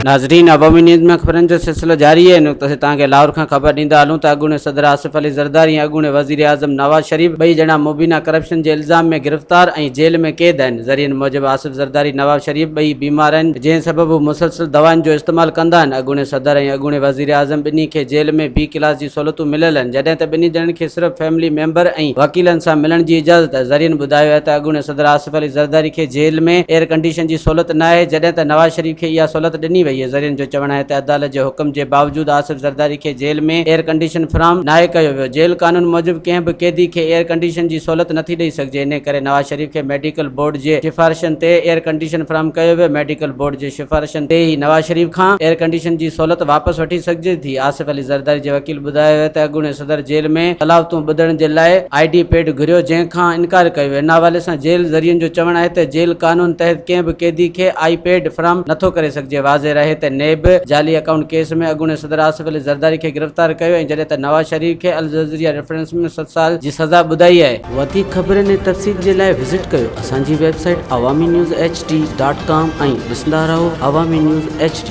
नाज़रीन, अवामी न्यूज़ में ख़बरनि जो सिलसिलो जारी है। नुक़्ते से तव्हांखे लाहौर खां ख़बर ॾींदा हलूं त अॻूणे सदर आसिफ अली ज़रदारी ऐं अॻूणे वज़ीर आज़म नवाज़ शरीफ़ ॿई ॼणा मुबीना करप्शन जे इल्ज़ाम में गिरफ़्तार ऐं जेल में क़ैद आहिनि। ज़रियनि मूजिबि आसिफ ज़रदारी, नवाज़ शरीफ़ ॿई बीमार आहिनि, जंहिं सबबि मुसलसिल दवाउनि जो इस्तेमालु कंदा आहिनि। अॻूणे सदर ऐं अॻूणे वज़ीर आज़म ॿिन्ही खे जेल में बी क्लास जी सहूलियतूं मिलियल आहिनि, जॾहिं त ॿिन्ही ॼणनि खे सिर्फ़ फैमिली मेंबर ऐं वकीलनि सां मिलण जी इजाज़त आहे। ज़रियनि ॿुधायो आहे त अॻूणे सदर आसिफ अली ज़रदारी खे जेल में एयर कंडीशन जी सहूलियत न आहे, जॾहिं त नवाज़ शरीफ़ खे इहा सहूलियत ॾिनी वई आहे। ज़रियनि जो चवणु आहे त अदालत जे हुकुम जे बावजूदि आसिफ ज़रदारी खे जेल में एयर कंडीशन फराहम नाहे कयो वियो। जेल कानून मूजिबि कंहिं बि क़ैदी खे एयर कंडीशन जी सहूलियत नथी ॾेई सघिजे। इन करे नवाज़ शरीफ़ खे मेडिकल बोर्ड जे सिफ़ारिशनि ते एयर कंडीशन फराहम कयो वियो। मेडिकल बोर्ड जे सिफ़ारिशनि ते ई नवाज़ शरीफ़ खां एयर कंडीशन जी सहूलियत वापसि वठी सघिजे थी। आसिफ अली ज़रदारी जे वकील ॿुधायो त अॻूणे सदर जेल में तलावतूं ॿुधण जे लाइ ID पैड घुरियो, जंहिंखां इनकार कयो वियो। इन हवाले सां जेल ज़रियनि जो चवणु आहे त जेल कानून तहत कंहिं बि क़ैदी खे आई पैड फराहम नथो करे सघिजे। वाज़े रहे त नेब जाली अकाउंट केस में अॻूणे सदर आसिफ अली ज़रदारी खे गिरफ़्तार कयो ऐं जॾहिं त नवाज़ शरीफ़ खे अल जज़ीरिया रेफरेंस में 7 साल जी सज़ा ॿुधाई आहे। वधीक ख़बरनि ऐं तफ़सील जे लाइ विज़िट कयो असांजी वेबसाइट awamiNewsHD.com ऐं ॾिसंदा रहो अवामी न्यूज़ HD।